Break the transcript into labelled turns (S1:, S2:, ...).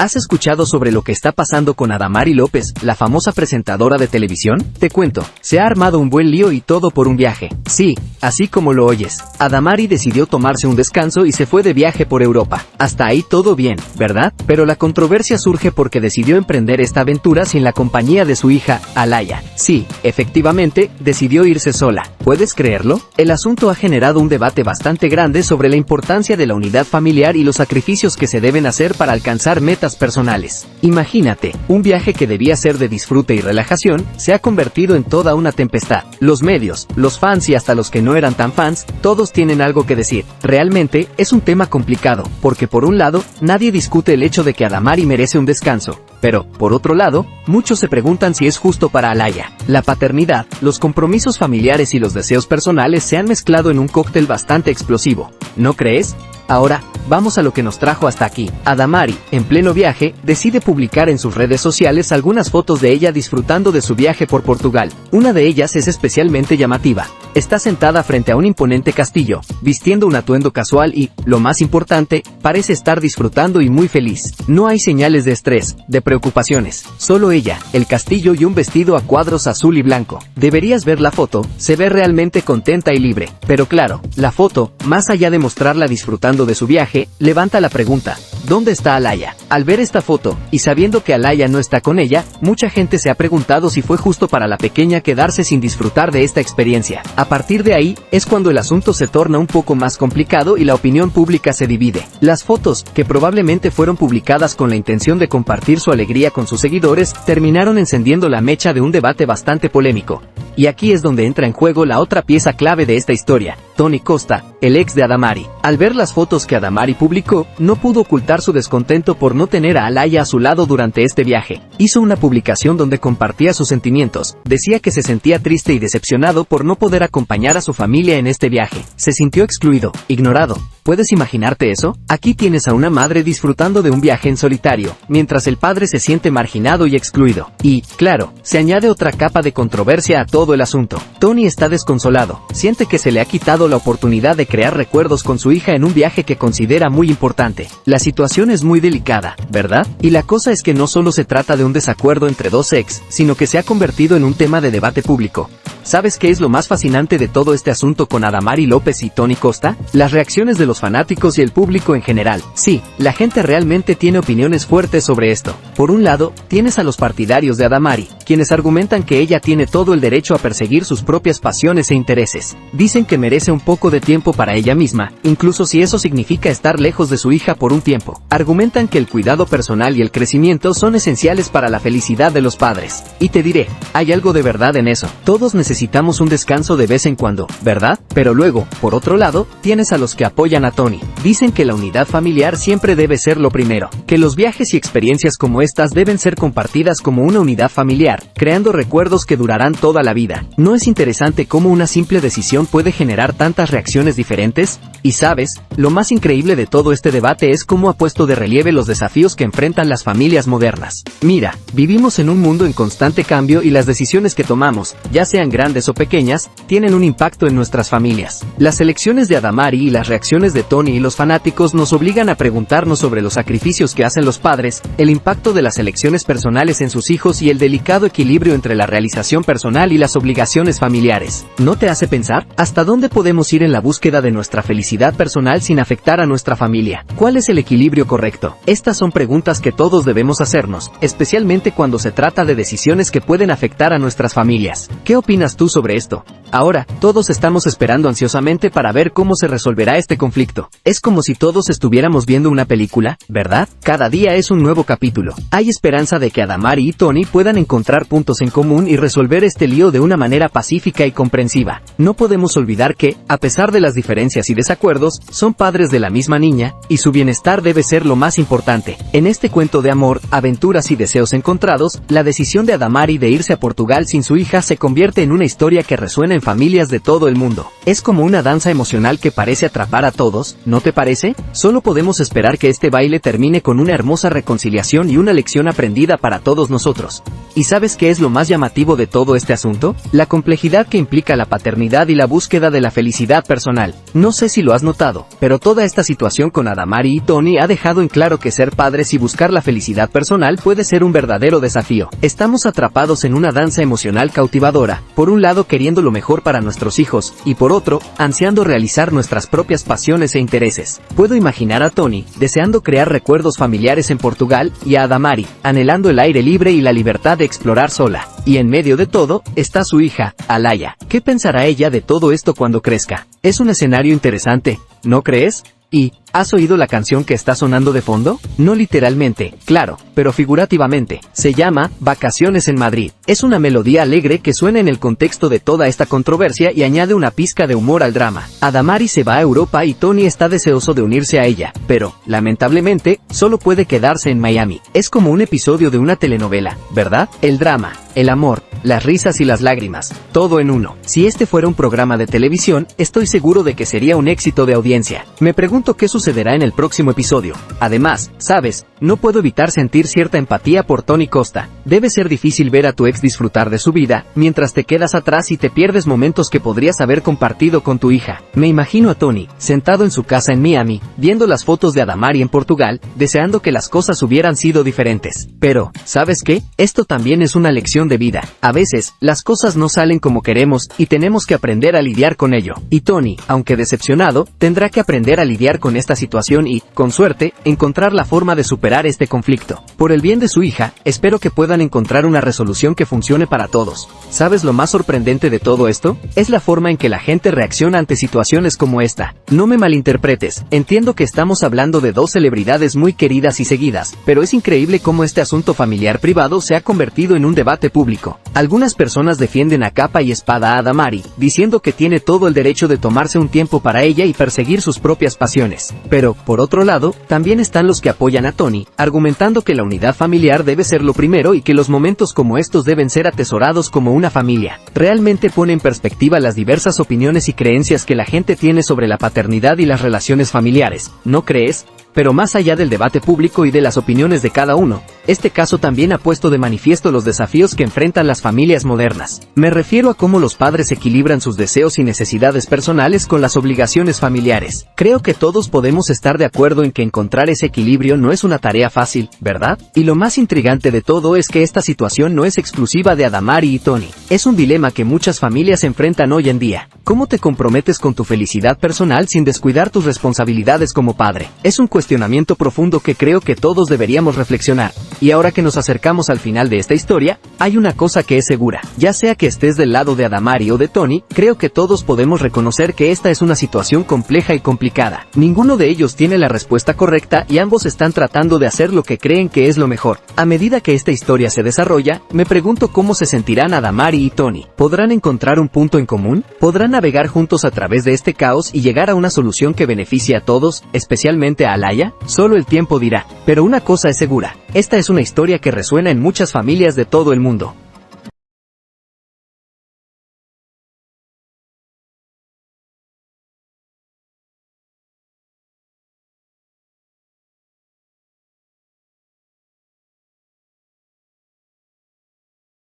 S1: ¿has escuchado sobre lo que está pasando con Adamari López, la famosa presentadora de televisión? Te cuento, se ha armado un buen lío y todo por un viaje. Sí, así como lo oyes, Adamari decidió tomarse un descanso y se fue de viaje por Europa. Hasta ahí todo bien, ¿verdad? Pero la controversia surge porque decidió emprender esta aventura sin la compañía de su hija, Alaya. Sí, efectivamente, decidió irse sola. ¿Puedes creerlo? El asunto ha generado un debate bastante grande sobre la importancia de la unidad familiar y los sacrificios que se deben hacer para alcanzar metas personales. Imagínate, un viaje que debía ser de disfrute y relajación, se ha convertido en toda una tempestad. Los medios, los fans y hasta los que no eran tan fans, todos tienen algo que decir. Realmente, es un tema complicado, porque por un lado, nadie discute el hecho de que Adamari merece un descanso. Pero, por otro lado, muchos se preguntan si es justo para Alaya. La paternidad, los compromisos familiares y los deseos personales se han mezclado en un cóctel bastante explosivo. ¿No crees? Ahora, vamos a lo que nos trajo hasta aquí. Adamari, en pleno viaje, decide publicar en sus redes sociales algunas fotos de ella disfrutando de su viaje por Portugal. Una de ellas es especialmente llamativa. Está sentada frente a un imponente castillo, vistiendo un atuendo casual y, lo más importante, parece estar disfrutando y muy feliz. No hay señales de estrés, de preocupaciones, solo ella, el castillo y un vestido a cuadros azul y blanco. Deberías ver la foto, se ve realmente contenta y libre. Pero claro, la foto, más allá de mostrarla disfrutando de su viaje, levanta la pregunta, ¿dónde está Alaya? Al ver esta foto, y sabiendo que Alaya no está con ella, mucha gente se ha preguntado si fue justo para la pequeña quedarse sin disfrutar de esta experiencia. A partir de ahí, es cuando el asunto se torna un poco más complicado y la opinión pública se divide. Las fotos, que probablemente fueron publicadas con la intención de compartir su alegría con sus seguidores, terminaron encendiendo la mecha de un debate bastante polémico. Y aquí es donde entra en juego la otra pieza clave de esta historia, Tony Costa, el ex de Adamari. Al ver las fotos que Adamari publicó, no pudo ocultar su descontento por no tener a Alaya a su lado durante este viaje. Hizo una publicación donde compartía sus sentimientos, decía que se sentía triste y decepcionado por no poder acompañar a su familia en este viaje. Se sintió excluido, ignorado. ¿Puedes imaginarte eso? Aquí tienes a una madre disfrutando de un viaje en solitario, mientras el padre se siente marginado y excluido. Y, claro, se añade otra capa de controversia a todo el asunto. Tony está desconsolado, siente que se le ha quitado la oportunidad de crear recuerdos con su hija en un viaje que considera muy importante. La situación es muy delicada, ¿verdad? Y la cosa es que no solo se trata de un desacuerdo entre dos ex, sino que se ha convertido en un tema de debate público. ¿Sabes qué es lo más fascinante de todo este asunto con Adamari López y Tony Costa? Las reacciones de los fanáticos y el público en general. Sí, la gente realmente tiene opiniones fuertes sobre esto. Por un lado, tienes a los partidarios de Adamari, quienes argumentan que ella tiene todo el derecho a perseguir sus propias pasiones e intereses. Dicen que merece un poco de tiempo para ella misma, incluso si eso significa estar lejos de su hija por un tiempo. Argumentan que el cuidado personal y el crecimiento son esenciales para la felicidad de los padres. Y te diré, hay algo de verdad en eso. Todos necesitamos un descanso de vez en cuando, ¿verdad? Pero luego, por otro lado, tienes a los que apoyan a Tony. Dicen que la unidad familiar siempre debe ser lo primero, que los viajes y experiencias como estas deben ser compartidas como una unidad familiar, creando recuerdos que durarán toda la vida. ¿No es interesante cómo una simple decisión puede generar tantas reacciones diferentes? Y sabes, lo más increíble de todo este debate es cómo ha puesto de relieve los desafíos que enfrentan las familias modernas. Mira, vivimos en un mundo en constante cambio y las decisiones que tomamos, ya sean grandes o pequeñas, tienen un impacto en nuestras familias. Las elecciones de Adamari y las reacciones de Tony y los fanáticos nos obligan a preguntarnos sobre los sacrificios que hacen los padres, el impacto de las elecciones personales en sus hijos y el delicado equilibrio entre la realización personal y las obligaciones familiares. ¿No te hace pensar? ¿Hasta dónde podemos ir en la búsqueda de nuestra felicidad personal sin afectar a nuestra familia? ¿Cuál es el equilibrio correcto? Estas son preguntas que todos debemos hacernos, especialmente cuando se trata de decisiones que pueden afectar a nuestras familias. ¿Qué opinas tú sobre esto? Ahora, todos estamos esperando ansiosamente para ver cómo se resolverá este conflicto. Es como si todos estuviéramos viendo una película, ¿verdad? Cada día es un nuevo capítulo. Hay esperanza de que Adamari y Tony puedan encontrar puntos en común y resolver este lío de una manera pacífica y comprensiva. No podemos olvidar que, a pesar de las diferencias y desacuerdos, son padres de la misma niña, y su bienestar debe ser lo más importante. En este cuento de amor, aventuras y deseos encontrados, la decisión de Adamari de irse a Portugal sin su hija se convierte en una una historia que resuena en familias de todo el mundo. Es como una danza emocional que parece atrapar a todos, ¿no te parece? Solo podemos esperar que este baile termine con una hermosa reconciliación y una lección aprendida para todos nosotros. ¿Y sabes qué es lo más llamativo de todo este asunto? La complejidad que implica la paternidad y la búsqueda de la felicidad personal. No sé si lo has notado, pero toda esta situación con Adamari y Tony ha dejado en claro que ser padres y buscar la felicidad personal puede ser un verdadero desafío. Estamos atrapados en una danza emocional cautivadora, por un lado queriendo lo mejor para nuestros hijos, y por otro, ansiando realizar nuestras propias pasiones e intereses. Puedo imaginar a Tony, deseando crear recuerdos familiares en Portugal, y a Adamari, anhelando el aire libre y la libertad de explorar sola. Y en medio de todo, está su hija, Alaya. ¿Qué pensará ella de todo esto cuando crezca? Es un escenario interesante, ¿no crees? ¿Y has oído la canción que está sonando de fondo? No literalmente, claro, pero figurativamente. Se llama Vacaciones en Madrid. Es una melodía alegre que suena en el contexto de toda esta controversia y añade una pizca de humor al drama. Adamari se va a Europa y Tony está deseoso de unirse a ella, pero, lamentablemente, solo puede quedarse en Miami. Es como un episodio de una telenovela, ¿verdad? El drama, el amor, las risas y las lágrimas, todo en uno. Si este fuera un programa de televisión, estoy seguro de que sería un éxito de audiencia. Me pregunto qué sucederá en el próximo episodio. Además, sabes, no puedo evitar sentir cierta empatía por Tony Costa. Debe ser difícil ver a tu ex disfrutar de su vida, mientras te quedas atrás y te pierdes momentos que podrías haber compartido con tu hija. Me imagino a Tony, sentado en su casa en Miami, viendo las fotos de Adamari en Portugal, deseando que las cosas hubieran sido diferentes. Pero, ¿sabes qué? Esto también es una lección de vida. A veces, las cosas no salen como queremos, y tenemos que aprender a lidiar con ello. Y Tony, aunque decepcionado, tendrá que aprender a lidiar con esta situación y, con suerte, encontrar la forma de superar este conflicto. Por el bien de su hija, espero que puedan encontrar una resolución que funcione para todos. ¿Sabes lo más sorprendente de todo esto? Es la forma en que la gente reacciona ante situaciones como esta. No me malinterpretes, entiendo que estamos hablando de dos celebridades muy queridas y seguidas, pero es increíble cómo este asunto familiar privado se ha convertido en un debate público. Algunas personas defienden a capa y espada a Adamari, diciendo que tiene todo el derecho de tomarse un tiempo para ella y perseguir sus propias pasiones. Pero, por otro lado, también están los que apoyan a Tony, argumentando que la unidad familiar debe ser lo primero y que los momentos como estos deben ser atesorados como una familia. Realmente pone en perspectiva las diversas opiniones y creencias que la gente tiene sobre la paternidad y las relaciones familiares, ¿no crees? Pero más allá del debate público y de las opiniones de cada uno, este caso también ha puesto de manifiesto los desafíos que enfrentan las familias modernas. Me refiero a cómo los padres equilibran sus deseos y necesidades personales con las obligaciones familiares. Creo que todos podemos estar de acuerdo en que encontrar ese equilibrio no es una tarea fácil, ¿verdad? Y lo más intrigante de todo es que esta situación no es exclusiva de Adamari y Tony. Es un dilema que muchas familias enfrentan hoy en día. ¿Cómo te comprometes con tu felicidad personal sin descuidar tus responsabilidades como padre? Es un cuestionamiento profundo que creo que todos deberíamos reflexionar. Y ahora que nos acercamos al final de esta historia, hay una cosa que es segura. Ya sea que estés del lado de Adamari o de Tony, creo que todos podemos reconocer que esta es una situación compleja y complicada. Ninguno de ellos tiene la respuesta correcta y ambos están tratando de hacer lo que creen que es lo mejor. A medida que esta historia se desarrolla, me pregunto cómo se sentirán Adamari y Tony. ¿Podrán encontrar un punto en común? ¿Podrán navegar juntos a través de este caos y llegar a una solución que beneficie a todos, especialmente a Alaya? Solo el tiempo dirá. Pero una cosa es segura, esta es una historia que resuena en muchas familias de todo el mundo.